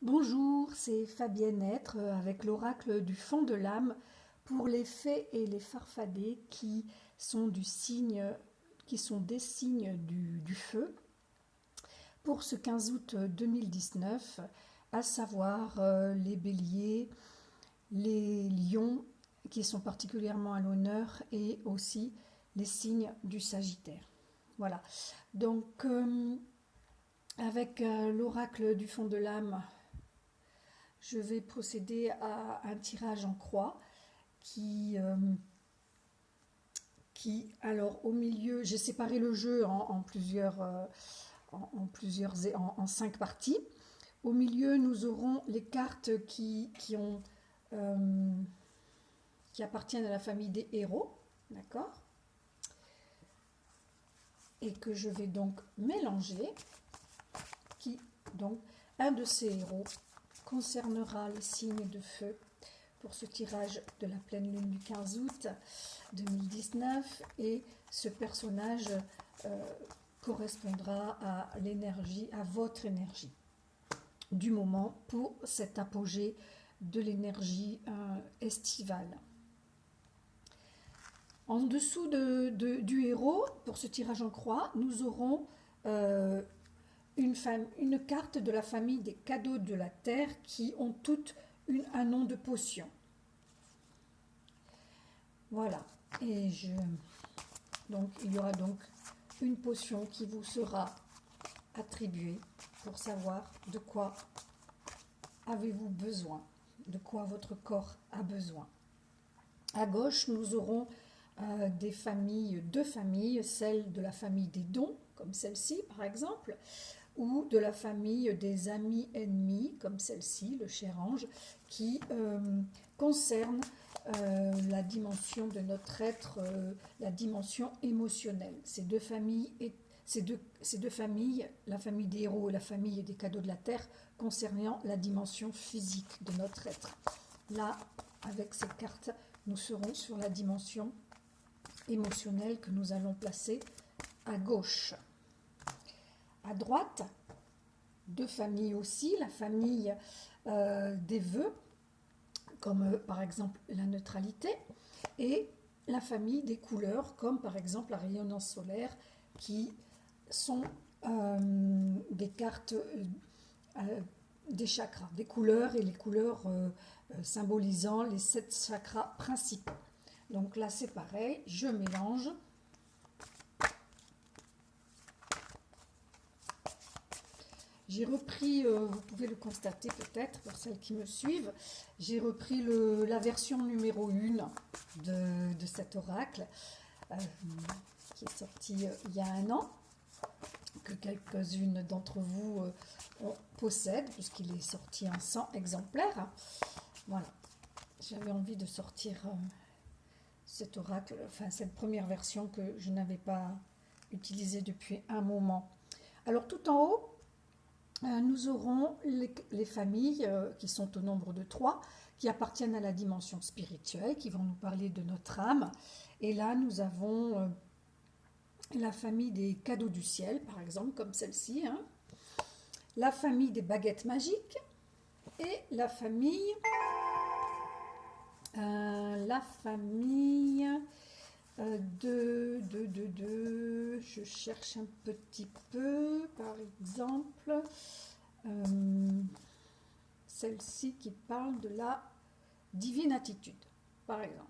Bonjour, c'est Fabienne Être avec l'oracle du fond de l'âme pour les fées et les farfadets sont du signe, qui sont des signes du feu pour ce 15 août 2019, à savoir les béliers, les lions qui sont particulièrement à l'honneur et aussi les signes du Sagittaire. Voilà, donc avec l'oracle du fond de l'âme, je vais procéder à un tirage en croix qui alors au milieu, j'ai séparé le jeu en plusieurs, en 5 parties. Au milieu, nous aurons les cartes euh, qui appartiennent à la famille des héros, d'accord? Et que je vais donc mélanger, qui donc un de ces héros concernera les signes de feu pour ce tirage de la pleine lune du 15 août 2019 et ce personnage correspondra à l'énergie, à votre énergie du moment pour cet apogée de l'énergie estivale. En dessous du héros, pour ce tirage en croix, nous aurons une carte de la famille des cadeaux de la terre qui ont toutes un nom de potion. Voilà. Donc, il y aura donc une potion qui vous sera attribuée pour savoir de quoi avez-vous besoin, de quoi votre corps a besoin. À gauche, nous aurons deux familles, celle de la famille des dons, comme celle-ci par exemple, ou de la famille des amis ennemis, comme celle-ci, le cher ange, qui concerne la dimension de notre être, la dimension émotionnelle. Ces deux familles, la famille des héros et la famille des cadeaux de la terre, concernant la dimension physique de notre être. Là, avec ces cartes, nous serons sur la dimension émotionnelle que nous allons placer à gauche. À droite, deux familles aussi, la famille des vœux, comme par exemple la neutralité, et la famille des couleurs, comme par exemple la rayonnance solaire, qui sont des cartes des chakras, des couleurs et les couleurs symbolisant les 7 chakras principaux. Donc là c'est pareil, je mélange. J'ai repris, vous pouvez le constater peut-être pour celles qui me suivent, j'ai repris la version numéro 1 de cet oracle qui est sorti il y a un an, que quelques-unes d'entre vous possèdent puisqu'il est sorti en 100 exemplaires. Voilà, j'avais envie de sortir cet oracle, enfin cette première version que je n'avais pas utilisée depuis un moment. Alors tout en haut, nous aurons les familles qui sont au nombre de 3, qui appartiennent à la dimension spirituelle, qui vont nous parler de notre âme. Et là, nous avons la famille des cadeaux du ciel, par exemple, comme celle-ci, hein. La famille des baguettes magiques et la famille je cherche un petit peu, par exemple, celle-ci qui parle de la divine attitude, par exemple.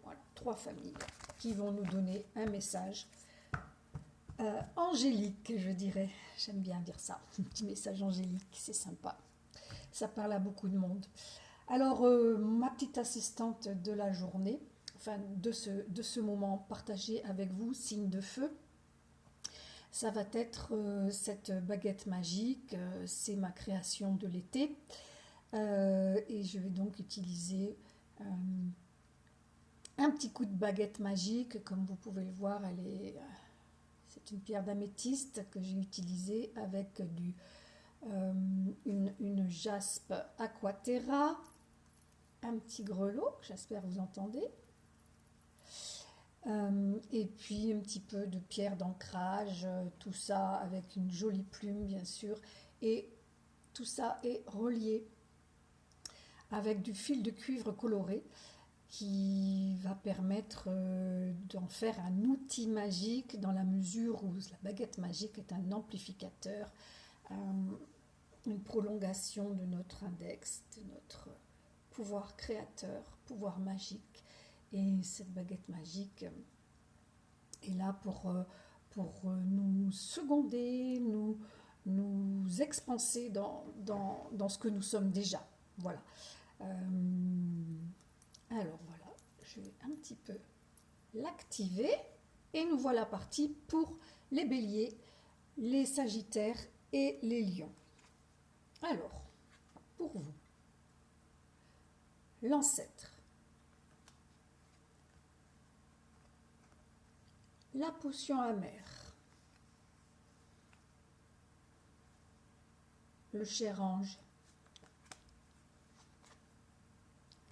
Voilà, 3 familles qui vont nous donner un message angélique, je dirais. J'aime bien dire ça, un petit message angélique, c'est sympa. Ça parle à beaucoup de monde. Alors, ma petite assistante de la journée, enfin de ce moment partagé avec vous, signe de feu, ça va être cette baguette magique, c'est ma création de l'été. Et je vais donc utiliser un petit coup de baguette magique, comme vous pouvez le voir, c'est une pierre d'améthyste que j'ai utilisée avec une jaspe aquaterra, un petit grelot, j'espère vous entendez, et puis un petit peu de pierre d'ancrage, tout ça avec une jolie plume bien sûr, et Tout ça est relié avec du fil de cuivre coloré qui va permettre d'en faire un outil magique dans la mesure où la baguette magique est un amplificateur, une prolongation de notre index, de notre pouvoir créateur, pouvoir magique. Et cette baguette magique est là pour nous seconder, nous expanser dans ce que nous sommes déjà. Voilà. Alors voilà, je vais un petit peu l'activer et nous voilà partis pour les béliers, les sagittaires et les lions. Alors, pour vous, l'ancêtre, la potion amère, le cher ange,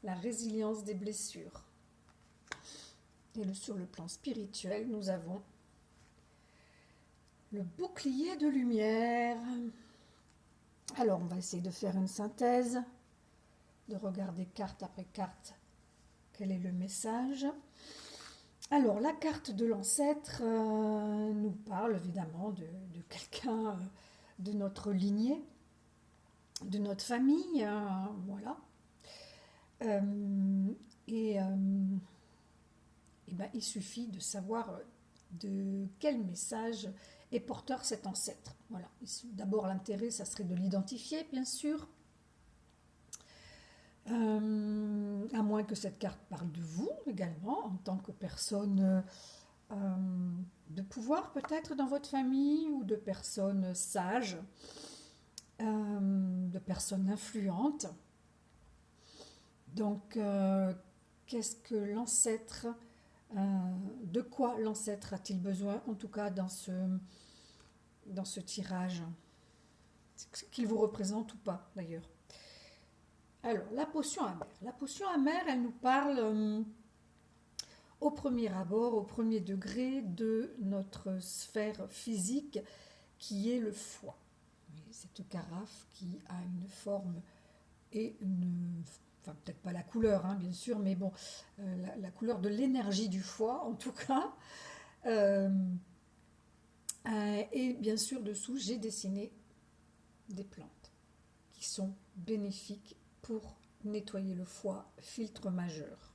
la résilience des blessures. Et sur le plan spirituel, nous avons le bouclier de lumière. Alors, on va essayer de faire une synthèse, de regarder carte après carte quel est le message. Alors, la carte de l'ancêtre nous parle évidemment de quelqu'un de notre lignée, de notre famille, voilà. Il suffit de savoir de quel message est porteur cet ancêtre. Voilà. D'abord, l'intérêt, ça serait de l'identifier, bien sûr. À moins que cette carte parle de vous également, en tant que personne de pouvoir peut-être dans votre famille, ou de personnes sages, de personnes influentes. Donc, qu'est-ce que l'ancêtre, de quoi l'ancêtre a-t-il besoin, en tout cas dans ce tirage, qu'il vous représente ou pas d'ailleurs. Alors, la potion amère. La potion amère, elle nous parle au premier abord, au premier degré de notre sphère physique qui est le foie. Cette carafe qui a une forme et enfin peut-être pas la couleur, hein, bien sûr, mais bon, la couleur de l'énergie du foie, en tout cas. Et bien sûr, dessous, j'ai dessiné des plantes qui sont bénéfiques pour nettoyer le foie, filtre majeur.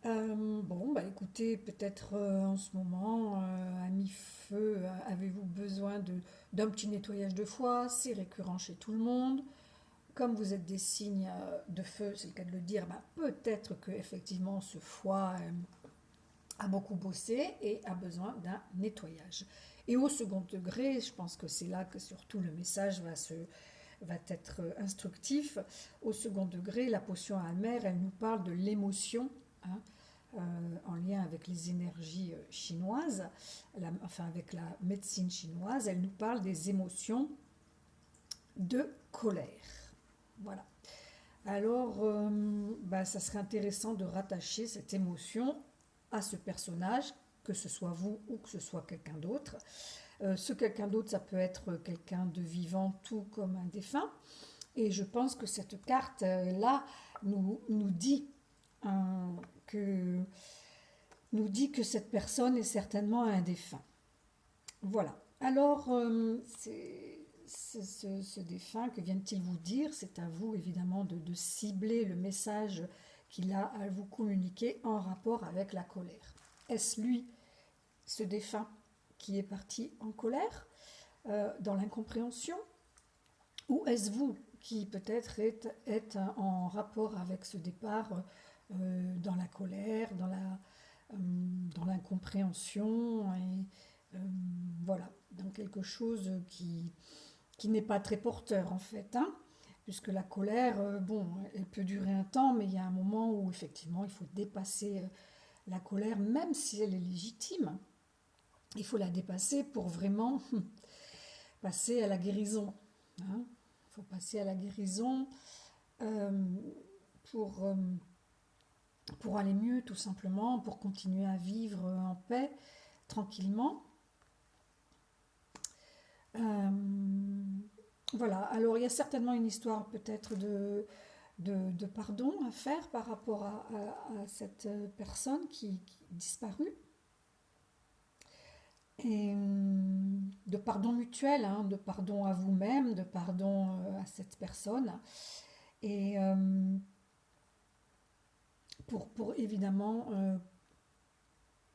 Écoutez, peut-être en ce moment, à mi-feu, avez-vous besoin d'un petit nettoyage de foie? C'est récurrent chez tout le monde. Comme vous êtes des signes de feu, c'est le cas de le dire, peut-être que effectivement ce foie a beaucoup bossé et a besoin d'un nettoyage. Et au second degré, je pense que c'est là que surtout le message va être instructif. Au second degré, la potion amère, elle nous parle de l'émotion, hein, en lien avec les énergies chinoises, avec la médecine chinoise. Elle nous parle des émotions de colère. Voilà. Alors, ça serait intéressant de rattacher cette émotion à ce personnage, que ce soit vous ou que ce soit quelqu'un d'autre. Ce quelqu'un d'autre, ça peut être quelqu'un de vivant, tout comme un défunt. Et je pense que cette carte-là nous dit que cette personne est certainement un défunt. Voilà. Alors, ce défunt, que vient-il vous dire? C'est à vous, évidemment, de cibler le message qu'il a à vous communiquer en rapport avec la colère. Est-ce lui, ce défunt, qui est parti en colère, dans l'incompréhension? Ou est-ce vous qui peut-être êtes en rapport avec ce départ dans la colère, dans l'incompréhension, et voilà, dans quelque chose qui n'est pas très porteur en fait, hein, puisque la colère, elle peut durer un temps, mais il y a un moment où effectivement il faut dépasser la colère, même si elle est légitime. Il faut la dépasser pour vraiment passer à la guérison. Hein. Il faut passer à la guérison pour aller mieux, tout simplement, pour continuer à vivre en paix, tranquillement. Voilà, alors il y a certainement une histoire peut-être de pardon à faire par rapport à cette personne qui disparut. Et de pardon mutuel, hein, de pardon à vous-même, de pardon à cette personne. Et pour évidemment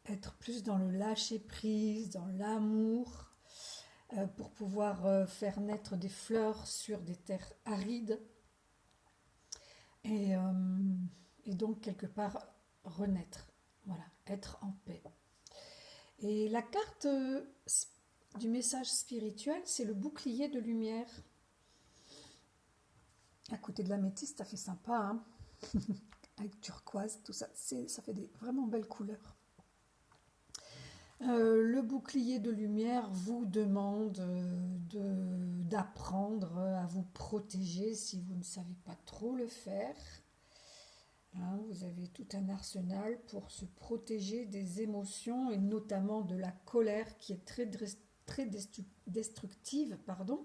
être plus dans le lâcher-prise, dans l'amour, pour pouvoir faire naître des fleurs sur des terres arides et, euh, et donc quelque part renaître, voilà, être en paix. Et la carte du message spirituel, c'est le bouclier de lumière. À côté de l'améthyste, ça fait sympa, hein, avec turquoise, tout ça, ça fait des vraiment belles couleurs. Le bouclier de lumière vous demande d'apprendre à vous protéger si vous ne savez pas trop le faire. Hein, vous avez tout un arsenal pour se protéger des émotions et notamment de la colère qui est très destructive, pardon,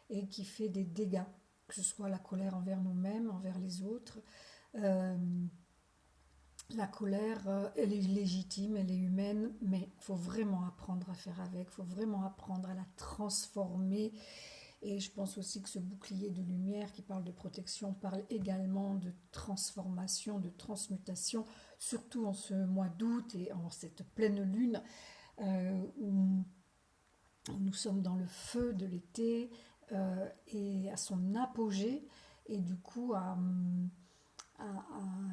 et qui fait des dégâts, que ce soit la colère envers nous-mêmes, envers les autres. Euh, la colère, elle est légitime, elle est humaine, mais il faut vraiment apprendre à faire avec, il faut vraiment apprendre à la transformer. Et je pense aussi que ce bouclier de lumière qui parle de protection parle également de transformation, de transmutation, surtout en ce mois d'août et en cette pleine lune où nous sommes dans le feu de l'été et à son apogée, et du coup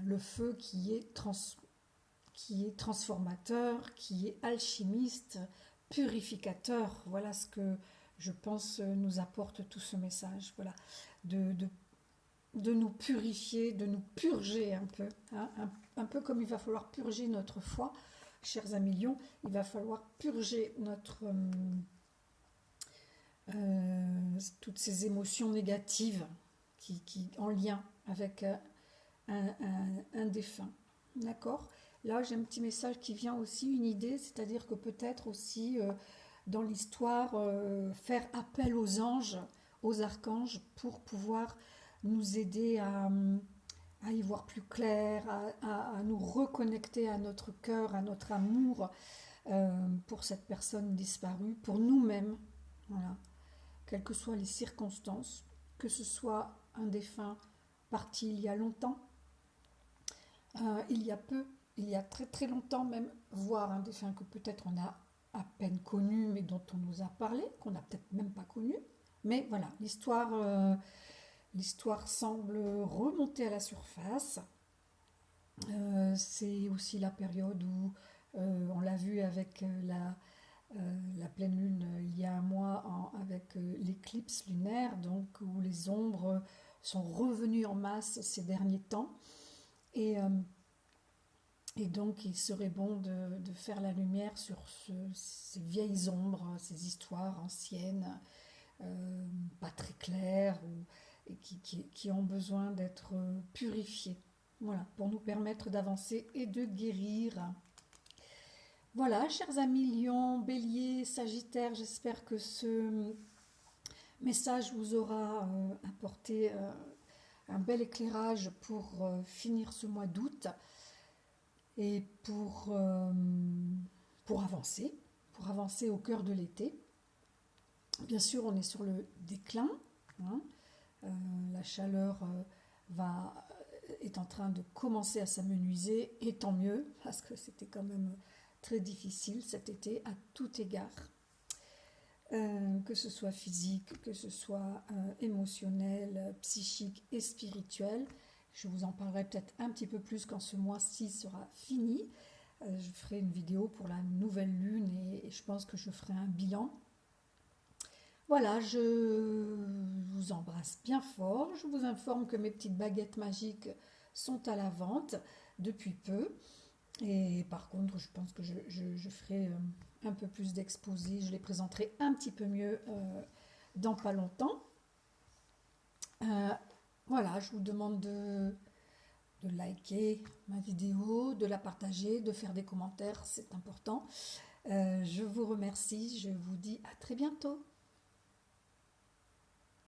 le feu qui est transformateur, qui est alchimiste, purificateur. Voilà ce que je pense nous apporte tout ce message. Voilà, de nous purifier, de nous purger un peu. Hein, un peu comme il va falloir purger notre foi, chers amis lions, il va falloir purger toutes ces émotions négatives qui en lien avec un défunt. D'accord. Là, j'ai un petit message qui vient aussi, une idée, c'est-à-dire que peut-être aussi dans l'histoire, faire appel aux anges, aux archanges, pour pouvoir nous aider à y voir plus clair, à nous reconnecter à notre cœur, à notre amour pour cette personne disparue, pour nous-mêmes. Voilà. Quelles que soient les circonstances, que ce soit un défunt parti il y a longtemps, il y a peu, il y a très très longtemps même, voire un défunt que peut-être on a à peine connu, mais dont on nous a parlé, qu'on n'a peut-être même pas connu. Mais voilà, l'histoire semble remonter à la surface. C'est aussi la période où, on l'a vu avec la pleine lune il y a un mois avec l'éclipse lunaire, donc où les ombres sont revenues en masse ces derniers temps. Et, euh, et donc il serait bon de faire la lumière sur ces vieilles ombres, ces histoires anciennes, pas très claires, et qui ont besoin d'être purifiées. Voilà, pour nous permettre d'avancer et de guérir. Voilà, chers amis Lion, Bélier, Sagittaire, j'espère que ce message vous aura apporté un bel éclairage pour finir ce mois d'août et pour avancer au cœur de l'été. Bien sûr, on est sur le déclin, hein. La chaleur est en train de commencer à s'amenuiser, et tant mieux, parce que c'était quand même très difficile cet été à tout égard. Que ce soit physique, que ce soit émotionnel, psychique et spirituel. Je vous en parlerai peut-être un petit peu plus quand ce mois-ci sera fini. Je ferai une vidéo pour la nouvelle lune et je pense que je ferai un bilan. Voilà, je vous embrasse bien fort. Je vous informe que mes petites baguettes magiques sont à la vente depuis peu. Et par contre, je pense que je ferai un peu plus d'exposés. Je les présenterai un petit peu mieux dans pas longtemps. Voilà, je vous demande de liker ma vidéo, de la partager, de faire des commentaires, c'est important. Je vous remercie, je vous dis à très bientôt.